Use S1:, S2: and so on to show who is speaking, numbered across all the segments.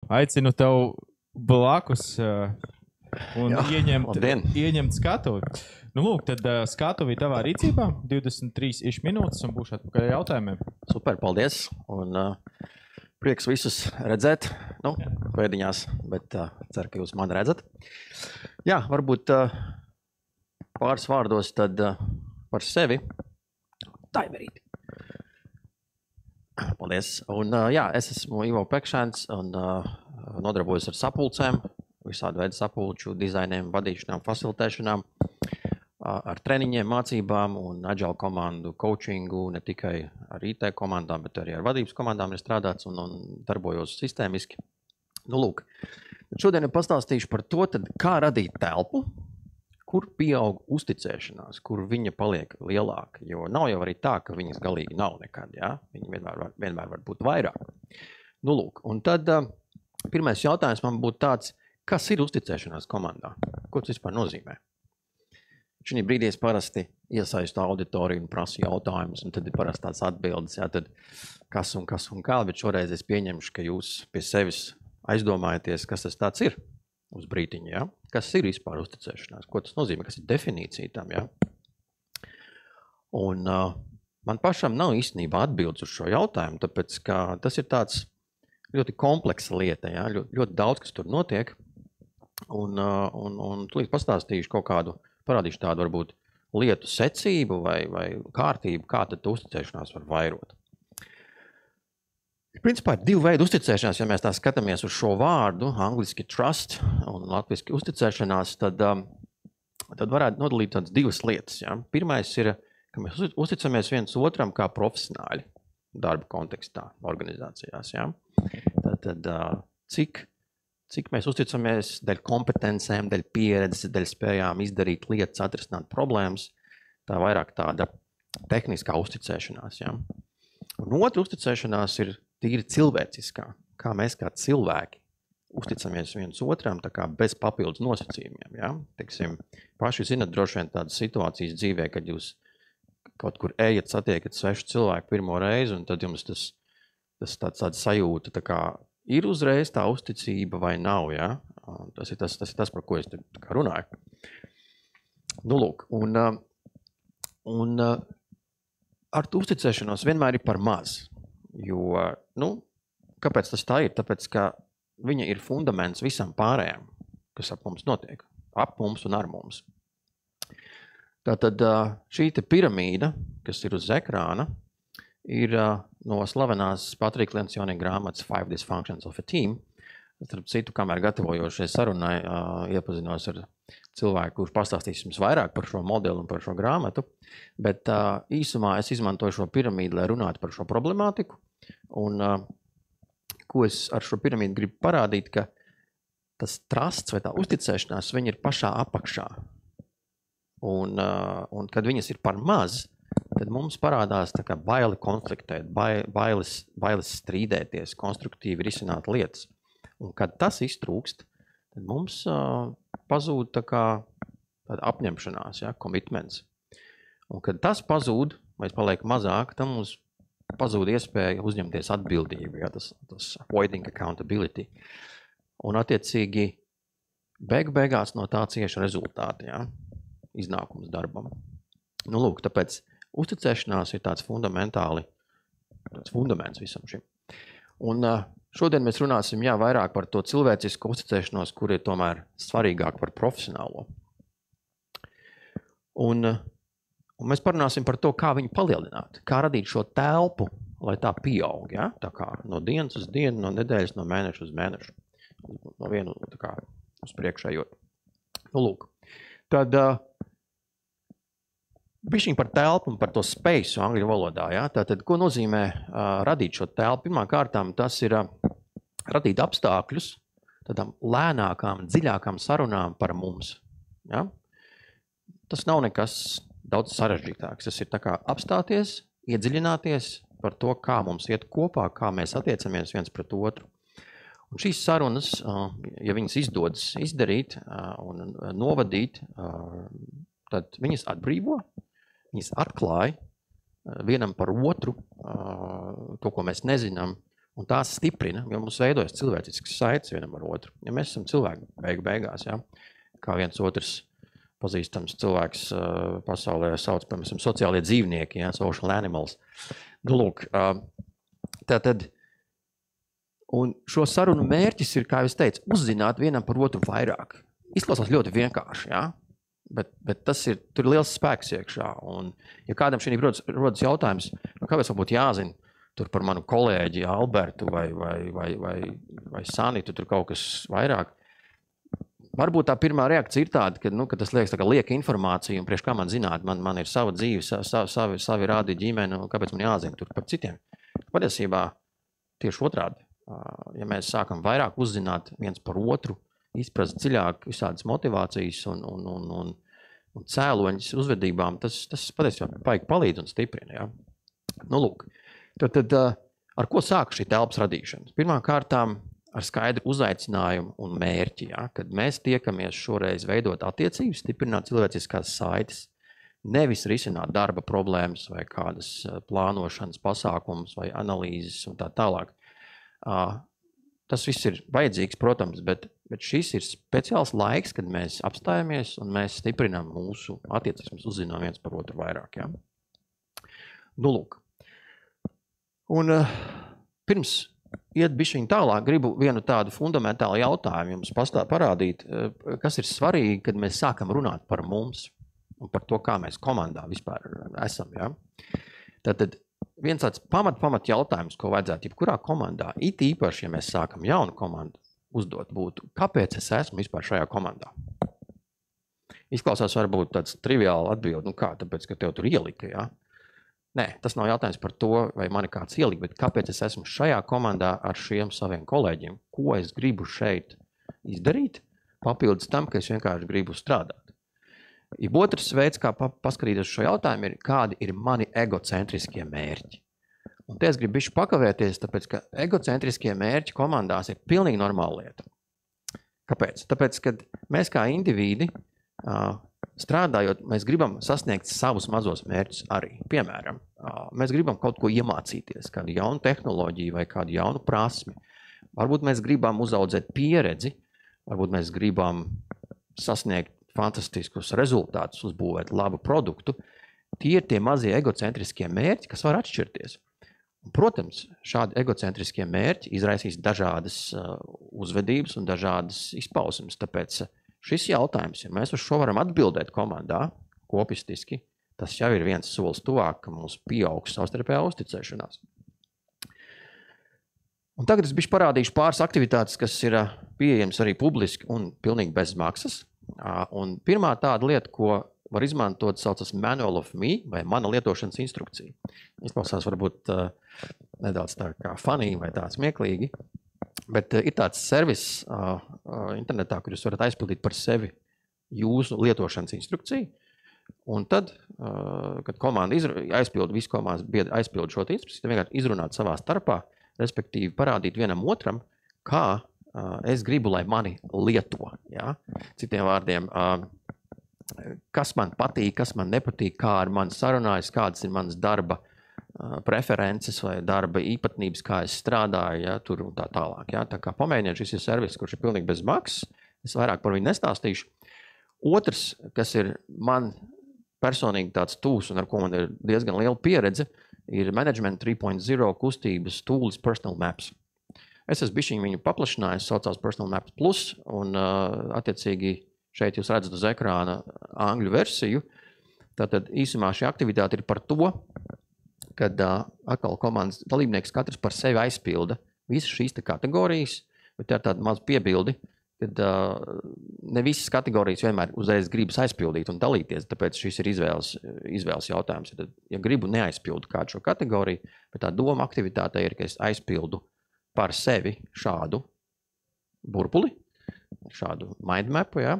S1: aicinu tev blakus un ieņemt skatuvi. Nu, lūk, tad skatuvi tavā rīcībā 23 minūtes un būšu atpakaļ ar jautājumiem.
S2: Super, paldies. Un prieks visus redzēt, pēdiņās, bet ceru, ka jūs mani redzat. Jā, varbūt pāris vārdos tad par sevi. Taimerīti. Paldies. Un jā, es esmu Ivo Pekšēns un nodarbojos ar sapulcēm, visādu veidu sapulču dizainiem, vadīšanām, facilitēšanām, ar treniņiem, mācībām un agile komandu coachingu, ne tikai ar IT komandām, bet arī ar vadības komandām ir strādāts un darbojos sistēmiski. Nu, lūk, šodien pastāstīšu par to, tad, kā radīt telpu, kur pieaug uzticēšanās, kur viņa paliek lielāka, jo nav jau arī tā, ka viņas galīgi nav nekad, jā? Viņa vienmēr var būt vairāk. Nu, lūk, un tad pirmais jautājums man būtu tāds, kas ir uzticēšanās komandā? Ko tas vispār nozīmē? Šī brīdī es parasti iesaistu auditoriju un prasu jautājumus, un tad ir parasti tāds atbildes, jā, tad kas un kā, bet šoreiz es pieņemšu, ka jūs pie sevis aizdomājaties, kas tas tāds ir. Uz brītiņu, ja? Kas ir vispār uzticēšanās? Ko tas nozīmē? Kas ir definīcija tam, ja? Un man pašam nav īstenībā atbildes uz šo jautājumu, tāpēc, ka tas ir tāds ļoti kompleksa lieta, ja? Ļoti daudz, kas tur notiek. Un tūlīt pastāstīšu kaut kādu, parādīšu tādu varbūt lietu secību vai kārtību, kā tad uzticēšanās var vairot. Principā ir divi veidi uzticēšanās, ja mēs tā skatāmies uz šo vārdu, angliski trust un latviski uzticēšanās, tad varētu nodalīt tādas divas lietas. Ja? Pirmais ir, ka mēs uzticamies viens otram kā profesionāļi darba kontekstā, organizācijās. Ja? Tad cik mēs uzticamies dēļ kompetencēm, dēļ pieredzes, dēļ spējām izdarīt lietas, atrisināt problēmas, tā vairāk tāda tehniskā uzticēšanās. Ja? Un otra uzticēšanās ir tīri cilvēciskā, kā mēs kā cilvēki uzticamies viens otram tā kā bez papildus nosacījumiem. Ja? Teiksim, paši zinat droši vien tādas situācijas dzīvē, kad jūs kaut kur ejat, satiekat svešu cilvēku pirmo reizi, un tad jums tas tāda sajūta tā kā ir uzreiz tā uzticība vai nav. Ja? Tas ir tas, par ko es runāju. Nu, lūk, un ar uzticēšanos vienmēr ir par maz. Jo, kāpēc tas tā ir? Tāpēc, ka viņa ir fundaments visam pārējām, kas ap mums notiek. Ap mums un ar mums. Tātad šī te piramīda, kas ir uz ekrāna, ir no slavenās Patrika Lencioni grāmatas 5 Dysfunctions of a Team. Starp citu, kamēr gatavojošies sarunai, iepazinos ar cilvēku, kurš pastāstīs jums vairāk par šo modeli un par šo grāmatu, bet īsumā es izmantoju šo piramīdu, lai runātu par šo problemātiku, un ko es ar šo piramīdu gribu parādīt, ka tas trusts vai tā uzticēšanās, viņa ir pašā apakšā, un kad viņas ir par maz, tad mums parādās tā kā baili konfliktēt, bailes strīdēties, konstruktīvi risināt lietas. Un kad tas iztrūkst, tad mums pazūd tāda apņemšanās, ja, commitments. Un kad tas pazūd, vai paliek mazāk, tad mums pazūd iespēja uzņemties atbildību, ja, tas avoiding accountability. Un attiecīgi beigās no tā cieši rezultāti, ja, iznākums darbam. Nu, lūk, tāpēc uzticēšanās ir tāds fundaments visam šim. Un šodien mēs runāsim vairāk par to cilvēcisku uzticēšanos, kur ir tomēr svarīgāk par profesionālo. Un mēs parunāsim par to, kā viņu palielināt, kā radīt šo telpu, lai tā pieaug, ja? Tā kā no dienas uz dienu, no nedēļas, no mēneša uz mēnešu, no vienu tā kā uz priekšējot. Nu, lūk, tad bišķiņ par telpu un par to space angļu valodā. Ja? Tātad, ko nozīmē radīt šo telpu? Pirmā kārtām tas ir radīt apstākļus tādām lēnākām, dziļākām sarunām par mums. Ja? Tas nav nekas daudz sarežģītāks. Tas ir tā kā apstāties, iedziļināties par to, kā mums iet kopā, kā mēs attiecamies viens pret otru. Un šīs sarunas, ja viņas izdodas izdarīt un novadīt, tad viņas atbrīvo, viņas atklāja vienam par otru to, ko mēs nezinām, un tās stiprina, jo mums veidojas cilvēcisks saites vienam ar otru. Ja mēs esam cilvēki beigās, ja, kā viens otrs pazīstams cilvēks pasaulē sauc, piemēram, sociālie dzīvnieki, ja, social animals. Nu, lūk, tātad, un šo sarunu mērķis ir, kā es teicu, uzzināt vienam par otru vairāk. Izklausās ļoti vienkārši, ja? Bet tur ir liels spēks iekšā. Un, ja kādam šī rodas jautājums, kāpēc man būtu jāzina tur par manu kolēģi Albertu vai Sanitu, tur kaut kas vairāk, varbūt tā pirmā reakcija ir tāda, ka tas liekas tā kā lieka informācija, un priekš kā man zināt, man ir sava dzīve, savi rādi ģimene, un kāpēc man jāzina tur par citiem. Patiesībā tieši otrādi. Ja mēs sākam vairāk uzzināt viens par otru, izprast dziļāk visādas motivācijas un cēloņas uzvedībām, tas patiesībā paigi palīdz un stiprina. Ja? Nu, lūk, tad ar ko sāk šī telpas radīšana? Pirmām kārtām ar skaidru uzaicinājumu un mērķi, ja? Kad mēs tiekamies šoreiz veidot attiecības, stiprināt cilvēciskās saites, nevis risināt darba problēmas vai kādas plānošanas pasākumus vai analīzes un tā tālāk. Tas viss ir vajadzīgs, protams, bet šis ir speciāls laiks, kad mēs apstājamies un mēs stiprinām mūsu attiecības, uzzinām viens par otru vairāk. Ja? Nu, lūk. Un pirms iet bišķiņ tālāk, gribu vienu tādu fundamentālu jautājumu jums parādīt, kas ir svarīgi, kad mēs sākam runāt par mums un par to, kā mēs komandā vispār esam. Ja? Tātad viens tāds pamat jautājums, ko vajadzētu jebkurā komandā, it īpaši, ja mēs sākam jaunu komandu uzdot, būtu, kāpēc es esmu vispār šajā komandā? Izklausās varbūt tāds triviāli atbildi, kā, tāpēc, ka tev tur ielika, ja? Nē, tas nav jautājums par to, vai mani kāds ielika, bet kāpēc es esmu šajā komandā ar šiem saviem kolēģiem, ko es gribu šeit izdarīt, papildus tam, ka es vienkārši gribu strādāt. Otrs veids, kā paskatīties šo jautājumu, ir, kādi ir mani egocentriskie mērķi. Un te es gribu bišķi pakavēties, tāpēc, ka egocentriskie mērķi komandās ir pilnīgi normāla lieta. Kāpēc? Tāpēc, kad mēs kā indivīdi strādājot, mēs gribam sasniegt savus mazos mērķus arī. Piemēram, mēs gribam kaut ko iemācīties, kādu jaunu tehnoloģiju vai kādu jaunu prasmi. Varbūt mēs gribam uzaudzēt pieredzi, varbūt mēs gribam sasniegt fantastiskus rezultātus, uzbūvēt labu produktu. Tie ir tie mazie egocentriskie mērķi, kas var atšķirties. Un, protams, šādi egocentriskie mērķi izraisīs dažādas uzvedības un dažādas izpausmes. Tāpēc šis jautājums, ja mēs uz šo varam atbildēt komandā kopistiski, tas jau ir viens solis tuvāk, ka mums pieaugs savstarpējā uzticēšanās. Un tagad es bišķi parādīšu pāris aktivitātes, kas ir pieejams arī publiski un pilnīgi bez maksas. Un pirmā tāda lieta, ko var izmantot, saucas Manual of Me vai mana lietošanas instrukcija. Izklausās varbūt nedaudz tā kā funny vai tā smieklīgi, bet ir tāds servis internetā, kur jūs varat aizpildīt par sevi jūsu lietošanas instrukciju. Un tad, kad komanda visu komandas biedri aizpild šo instrukciju, tad vienkārši izrunāt savā starpā, respektīvi parādīt vienam otram, kā es gribu, lai mani lieto. Ja? Citiem vārdiem, kas man patīk, kas man nepatīk, kā ar mani sarunājas, kādas ir manas darba preferences vai darba īpatnības, kā es strādāju, ja? Tur un tā tālāk. Ja? Tā kā pamēģiniet, šis ir servis, kurš ir pilnīgi bez maksas. Es vairāk par viņu nestāstīšu. Otrs, kas ir man personīgi tāds tūs un ar ko man ir diezgan liela pieredze, ir Management 3.0 kustības tools Personal Maps. Es esmu bišķiņu viņu paplašinājis, saucās Personal Maps Plus, un attiecīgi šeit jūs redzat uz ekrāna angļu versiju. Tātad īsumā šī aktivitāte ir par to, kad atkal komandas dalībnieks katrs par sevi aizpilda visas šīs kategorijas, bet tā ir tāda maz piebildi, kad ne visas kategorijas vienmēr uzreiz gribas aizpildīt un dalīties, tāpēc šis ir izvēles jautājums. Tad, ja gribu neaizpildu kādu šo kategoriju, bet tā doma aktivitātei ir, ka es aizpildu par sevi šādu burpuli, šādu mindmapu, ja?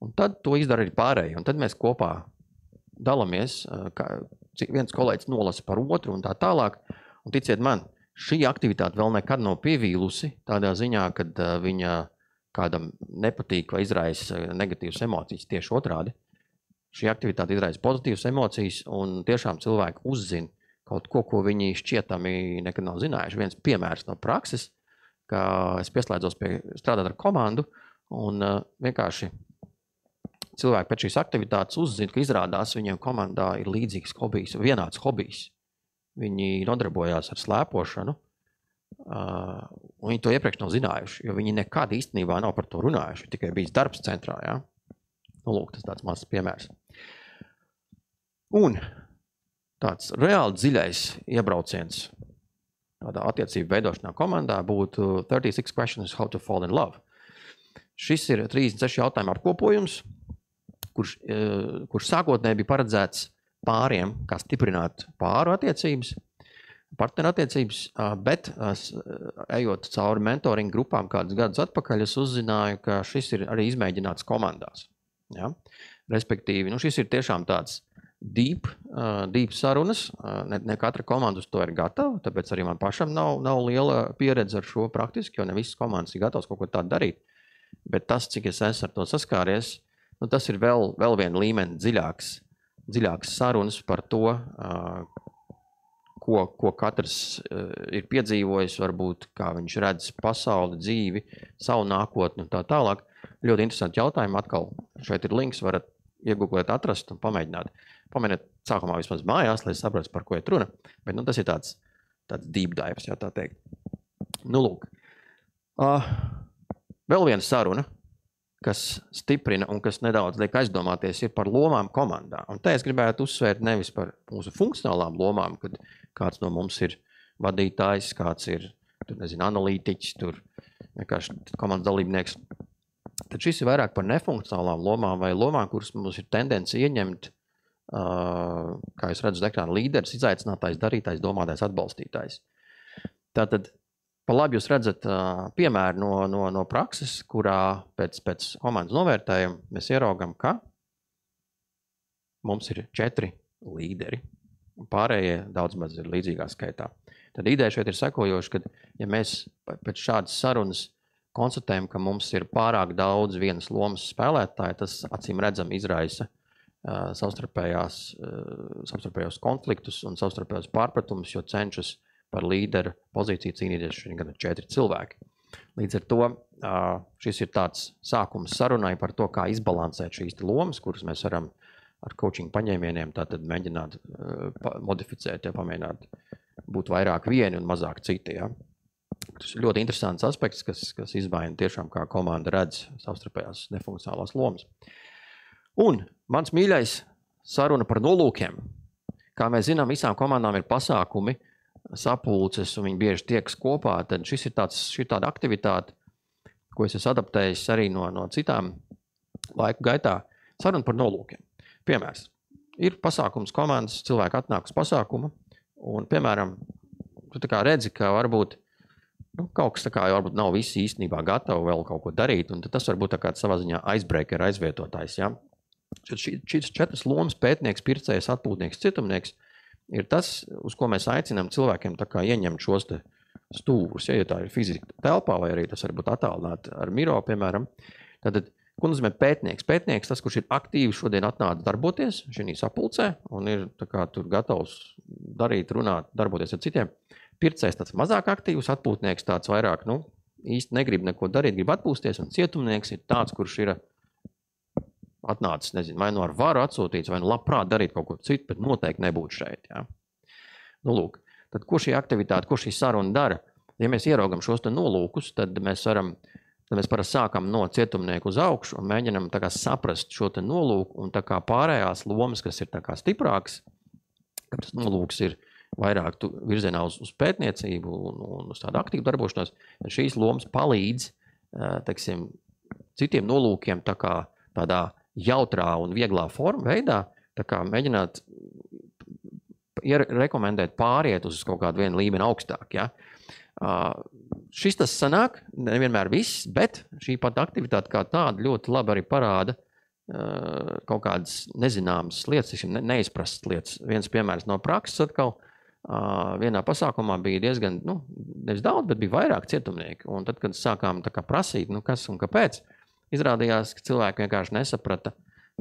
S2: Un tad to izdara arī pārējie. Un tad mēs kopā dalamies, viens kolēģis nolasa par otru un tā tālāk. Un ticiet man, šī aktivitāte vēl nekad nav pievīlusi tādā ziņā, kad viņa kādam nepatīk vai izraisa negatīvas emocijas, tieši otrādi. Šī aktivitāte izraisa pozitīvas emocijas un tiešām cilvēki uzzina kaut ko viņi šķietami nekad nav zinājuši. Viens piemērs no prakses, ka es pieslēdzos strādāt ar komandu un vienkārši cilvēki pēc šīs aktivitātes uzzina, ka izrādās viņiem komandā ir līdzīgs hobijs, vienāds hobijs. Viņi nodarbojās ar slēpošanu, un viņi to iepriekš nav zinājuši, jo viņi nekad īstenībā nav par to runājuši, tikai bijis darbs centrā, ja? Nu, lūk, tas tāds mazs piemērs. Un tāds reāli dziļais iebrauciens tādā attiecību veidošanā komandā būtu 36 questions how to fall in love. Šis ir 36 jautājumu apkopojums, kurš sākotnēji bija paredzēts pāriem, kā stiprināt pāru attiecības, partneru attiecības, bet ejot cauri mentoring grupām kādus gadus atpakaļ, es uzzināju, ka šis ir arī izmēģināts komandās. Ja? Respektīvi, šis ir tiešām tāds deep sarunas, ne katra komanda uz to ir gatava, tāpēc arī man pašam nav liela pieredze ar šo praktiski, jo ne visas komandas ir gatavas kaut ko tādu darīt. Bet tas, cik es esmu ar to saskāries, tas ir vēl viena līmeni dziļāks sarunas par to, ko katrs ir piedzīvojis, varbūt, kā viņš redz pasauli, dzīvi, savu nākotni un tā tālāk. Ļoti interesanti jautājumi atkal. Šeit ir links, varat iegooglēt, atrast un pamēģināt. Pamēģiniet sākumā vismaz mājās, lai saprastu, par ko ir runa. Bet tas ir tāds deep dives, jā, tā teikt. Nu, lūk. Vēl viena saruna, kas stiprina un kas nedaudz liek aizdomāties, ir par lomām komandā. Un te es gribētu uzsvērt nevis par mūsu funkcionālām lomām, kad kāds no mums ir vadītājs, kāds ir, analītiķis, vienkārši komandas dalībnieks. Tad šis ir vairāk par nefunkcionālām lomām vai lomām, kuras mums ir tendence ieņemt, kā jūs redzat uz ekrāna, līderis, izaicinātājs, darītājs, domātājs, atbalstītājs. Tātad, pa labi jūs redzat piemēru no prakses, kurā pēc komandas novērtējuma mēs ieraugam, ka mums ir 4 līderi, un pārējie daudz maz ir līdzīgā skaitā. Tad ideja šeit ir sekojoša, ka ja mēs pēc šādas sarunas konstatējam, ka mums ir pārāk daudz vienas lomas spēlētāji, tas acīm redzam izraisa savstarpējos konfliktus un savstarpējos pārpratumus, jo cenšas par līderu pozīciju cīnīties šodien 4 cilvēki. Līdz ar to šis ir tāds sākums sarunai par to, kā izbalansēt šīs lomas, kuras mēs varam ar coaching paņēmieniem tātad mēģināt modificēt, ja pamēģināt būt vairāk vieni un mazāk citi. Ja. Tas ir ļoti interesants aspekts, kas izmaina tiešām, kā komanda redz savstarpējās nefunkcionālās lomas. Un mans mīļais saruna par nolūkiem. Kā mēs zinām, visām komandām ir pasākumi, sapulces, un viņi bieži tiekas kopā, tad šī ir tāda aktivitāte, ko es esmu adaptējis arī no citām laiku gaitā, saruna par nolūkiem. Piemērs, ir pasākums komandas, cilvēki atnāk uz pasākumu, un, piemēram, tu tā kā redzi, ka varbūt kaut kas tā kā varbūt nav visi īstenībā gatavi vēl kaut ko darīt, un tas var būt tā kā savā ziņā icebreaker, aizvietotājs. Ja? Šīs 4 lomas, pētnieks, pircējs, atpūtnieks, cietumnieks, ir tas, uz ko mēs aicinām cilvēkiem tā kā ieņemt šos te stūrus, ja tā ir fizika telpā, vai arī tas var būt attālināt ar miro, piemēram. Tātad, ko nozīmē pētnieks? Pētnieks, tas, kurš ir aktīvi šodien atnācis darboties šī sapulcē un ir tā kā tur gatavs darīt, runāt, darboties ar citiem. Pircējs tāds mazāk aktīvs, atpūtnieks tāds vairāk, īsti negrib neko darīt, grib atpūsties, un cietumnieks ir tāds, kurš ir atnācis, nezinu, vai ar varu atsūtīts, vai labprāt darīt kaut ko citu, bet noteikti nebūtu šeit. Ja? Nu, lūk, tad ko šī aktivitāte, ko šī saruna dara? Ja mēs ieraugam šos te nolūkus, tad mēs parasti sākam no cietumnieku uz augšu un mēģinam tā kā saprast šo te nolūku un tā kā pārējās lomas, kas ir tā kā stiprākas, ka tas nolūks ir vairāk virzienā uz pētniecību un uz tādu aktīvu darbošanos, šīs lomas palīdz, teiksim, citiem nolūkiem tā kā tādā jautrā un vieglā veidā, tā kā mēģināt rekomendēt pāriet uz kaut kādu vienu līmeni augstāk. Ja? Šis tas sanāk, nevienmēr viss, bet šī pat aktivitāte kā tāda ļoti labi arī parāda kaut kādas nezināmas lietas, neizprastas lietas. Viens piemērs no prakses atkal, vienā pasākumā bija diezgan, nevis daudz, bet bija vairāk cietumnieki. Un tad, kad sākām tā kā prasīt, kas un kāpēc, izrādījās, ka cilvēki vienkārši nesaprata,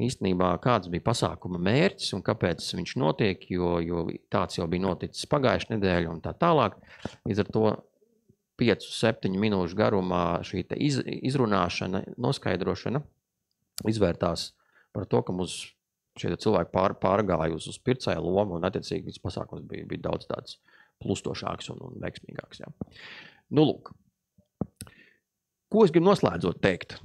S2: īstenībā kāds bija pasākuma mērķis un kāpēc viņš notiek, jo tāds jau bija noticis pagājušajā nedēļā un tā tālāk. Līdz ar to 5-7 minūšu garumā šī izrunāšana, noskaidrošana izvērtās par to, ka mums šie cilvēki pārgāja uz pircēju lomu un attiecīgi viss pasākums bija daudz tāds plustošāks un veiksmīgāks. Jā. Nu, lūk. Ko es gribu noslēdzot teikt?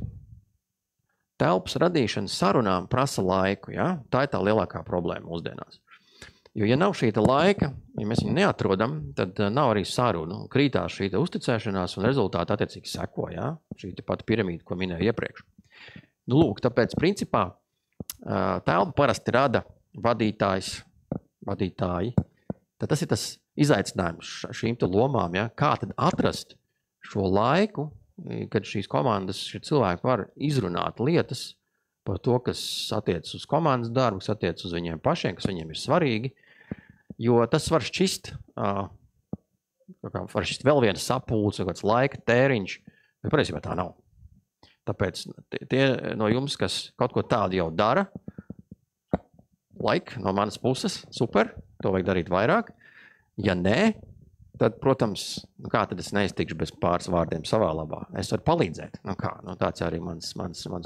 S2: Telpas radīšana sarunām prasa laiku. Ja? Tā ir tā lielākā problēma mūsdienās. Jo, ja nav šī laika, ja mēs viņu neatrodam, tad nav arī sarunu. Krītās šī uzticēšanās un rezultāti attiecīgi seko. Ja? Šī pati piramīda, ko minēju iepriekš. Nu, lūk, tāpēc principā telpa parasti rada vadītāji. Tad tas ir tas izaicinājums šīm lomām. Ja? Kā tad atrast šo laiku, kad šīs komandas, šie cilvēki var izrunāt lietas par to, kas attiec uz komandas darbu, kas attiec uz viņiem pašiem, kas viņiem ir svarīgi, jo tas var šķist vēl viena sapulce, kāds laika tēriņš, bet patiesībā tā nav. Tāpēc tie no jums, kas kaut ko tādu jau dara, no manas puses, super, to vajag darīt vairāk. Ja nē, tad, protams, kā tad es neiztikšu bez pāris vārdiem savā labā? Es varu palīdzēt. Tāds arī mans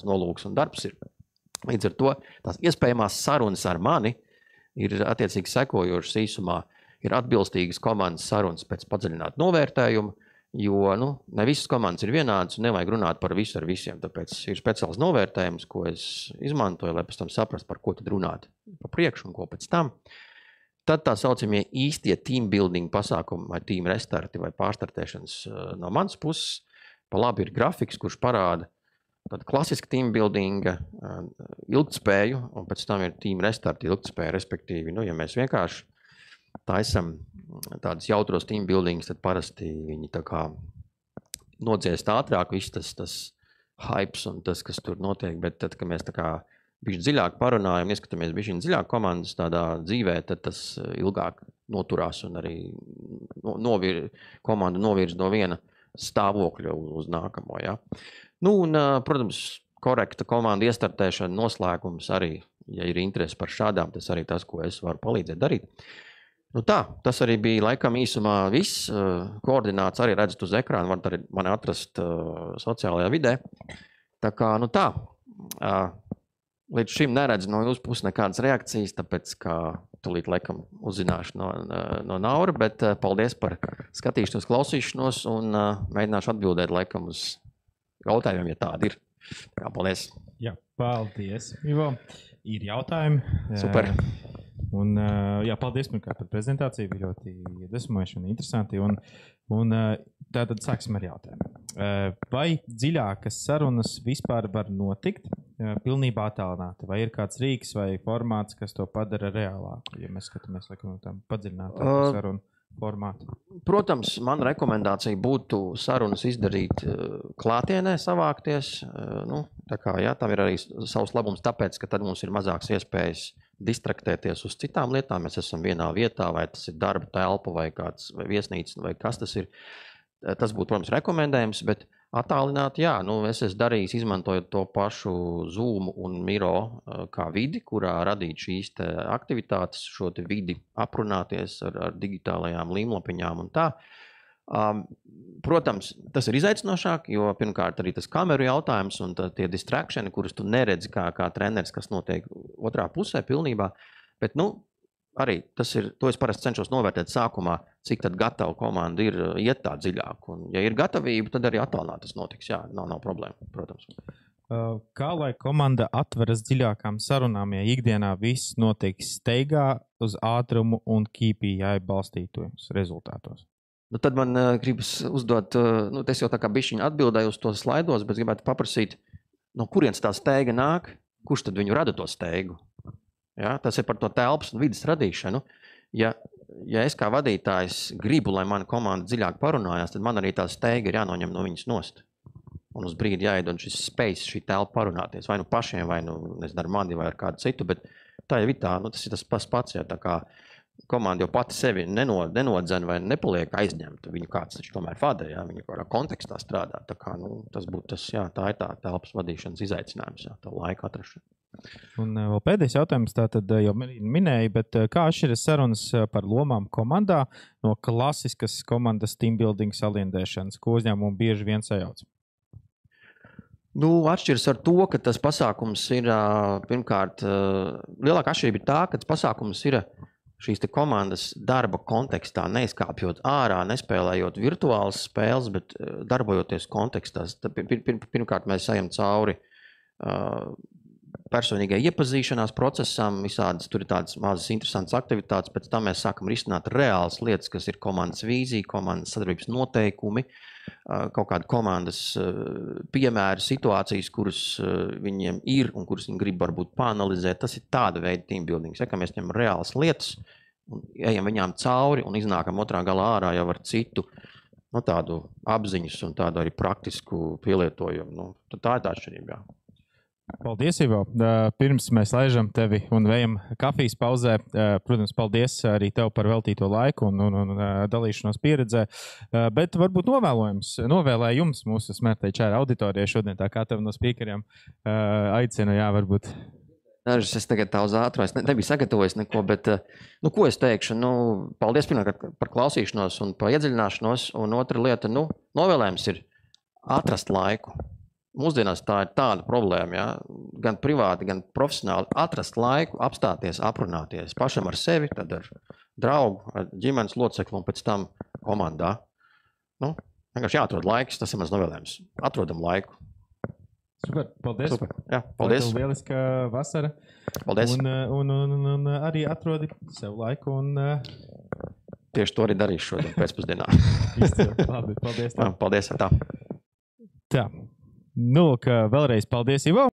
S2: nolūks un darbs ir. Līdz ar to tās iespējamās sarunas ar mani ir attiecīgi sekojošas īsumā. Ir atbilstīgas komandas sarunas pēc padziļināta novērtējuma, jo ne visas komandas ir vienādas un nevajag runāt par visu ar visiem. Tāpēc ir speciāls novērtējums, ko es izmantoju, lai pēc tam saprast, par ko tad runāt pa priekšu un ko pēc tam. Tad tā saucamie īstie team building pasākumi vai team restarti vai pārstartēšanas no manas puses. Pa labi ir grafiks, kurš parāda tādu klasisku team building ilgtspēju, un pēc tam ir team restarti ilgtspēja, respektīvi. Ja mēs vienkārši taisam tādas jautros team buildings, tad parasti viņi tā kā nodziest ātrāk, viss tas hypes un tas, kas tur notiek, bet tad, kad mēs tā kā bišķi dziļāk parunājam, ieskatāmies bišķi dziļāk komandas tādā dzīvē, tad tas ilgāk noturās un arī komandu novirz no viena stāvokļa uz nākamo. Ja? Protams, korekta komandu iestartēšana, noslēgums arī, ja ir interesi par šādām, tas arī tas, ko es varu palīdzēt darīt. Tas arī bija laikam īsumā viss. Koordināts arī redzat uz ekrāna, varat arī mani atrast sociālajā vidē. Tā kā, līdz šim neredzu no jūsu puses nekādas reakcijas, tāpēc, ka tūlīt laikam uzzināšu no Naura, bet paldies par skatīšanos, klausīšanos un mēģināšu atbildēt laikam uz jautājumiem, ja tādi ir. Paldies.
S1: Jā, paldies, Ivo. Ir jautājumi.
S2: Super.
S1: Un, paldies par prezentāciju, bija ļoti iedvesmojoši un interesanti. Un tātad sāksim ar jautājumu. Vai dziļākas sarunas vispār var notikt pilnībā attālināti? Vai ir kāds rīks vai formāts, kas to padara reālāku, ja mēs skatāmies tam padziļinātāku sarunu formātu?
S2: Protams, man rekomendācija būtu sarunas izdarīt klātienē, savākties. Tam ir arī savs labums, tāpēc, ka tad mums ir mazāks iespējas distraktēties uz citām lietām. Mēs esam vienā vietā, vai tas ir darba telpa, vai kāds vai viesnīca, vai kas tas ir. Tas būtu, protams, rekomendējums, bet attālināt, es esmu darījis, izmantojot to pašu Zoom un Miro kā vidi, kurā radīt šīs aktivitātes, šo vidi aprunāties ar digitālajām līmlapiņām un tā. Protams, tas ir izaicinošāk, jo pirmkārt arī tas kameru jautājums un tie distractioni, kurus tu neredzi kā treneris, kas notiek otrā pusē pilnībā, bet arī to es parasti cenšos novērtēt sākumā, cik tad gatava komanda ir iet tā dziļāk. Un, ja ir gatavība, tad arī attālināt tas notiks. Jā, nav problēma, protams.
S1: Kā lai komanda atveras dziļākām sarunām, ja ikdienā viss notiek steigā uz ātrumu un KPI balstītos rezultātos?
S2: Tad man gribas uzdot, es jau tā kā bišķiņu atbildēju uz to slaidos, bet gribētu paprasīt, no kurienes tā steiga nāk, kurš tad viņu rada to steigu? Ja, tas ir par to telpas un vidas radīšanu. Ja es kā vadītājs gribu, lai mana komanda dziļāk parunājās, tad man arī tā steiga ir jānoņem no viņas nost. Un uz brīdi jāiedod šis space, šī telpa parunāties. Vai pašiem, vai ar mani, vai ar kādu citu, bet tā jau ir tā, tas ir tas pats. Ja, tā kā komanda jau pati sevi nenodzen vai nepaliek aizņemta. Viņu kāds taču tomēr vadē, jā, viņu kādā kontekstā strādā. Tā kā, tas būtu tas, jā, tā ir tā telpas vadīšanas izaicinājums, jā, tā laika atrašana.
S1: Un vēl pēdējais jautājums, tātad jau minēja, bet kā atšķiras sarunas par lomām komandā no klasiskas komandas teambuilding saliendēšanas, ko uzņēmumi bieži vien sajauc?
S2: Atšķiras ar to, ka tas pasākums ir, pirmkārt, lielākā atšķirība ir tā, ka tas pasākums ir šīs te komandas darba kontekstā, neizkāpjot ārā, nespēlējot virtuālas spēles, bet darbojoties kontekstā. Pirmkārt, mēs ejam cauri personīgai iepazīšanās procesam, visādas tur ir tādas mazas interesantas aktivitātes, pēc tam mēs sākam risināt reālas lietas, kas ir komandas vīzija, komandas sadarbības noteikumi, kaut kāda komandas piemēri, situācijas, kuras viņiem ir un kuras viņi grib varbūt pāanalizēt. Tas ir tāda veida teambuilding, ka mēs ņemam reālas lietas un ejam viņām cauri un iznākam otrā galā ārā jau ar citu tādu apziņas un tādu arī praktisku pielietojumu. Tā ir tā atšķirība.
S1: Paldies, Ivo. Pirms mēs laižam tevi un vējam kafijas pauzē, protams, paldies arī tev par veltīto laiku un dalīšanos pieredzē, bet varbūt novēlēju jums mūsu Smart HR auditorijai šodien, tā kā tev no spīkeriem aicinu, varbūt.
S2: Es tagad tā uz ātru, es nebiju sagatavojis neko, bet, ko es teikšu, paldies pirmkārt par klausīšanos un par iedziļināšanos, un otra lieta, novēlējums ir atrast laiku. Mūsdienās tā ir tāda problēma, ja? Gan privāti, gan profesionāli atrast laiku, apstāties, aprunāties pašam ar sevi, tad ar draugu, ar ģimenes locekli un pēc tam komandā. Vienkārši jāatrod laiks, tas ir mans novēlējums. Atrodam laiku.
S1: Super, paldies.
S2: Super. Jā, paldies.
S1: Tev lieliska vasara.
S2: Paldies.
S1: Un arī atrodi sev laiku un...
S2: Tieši to arī darīšu šodien pēcpusdienā.
S1: Labi, paldies.
S2: Paldies, tā.
S1: Tā. Vēlreiz paldies, Ivo!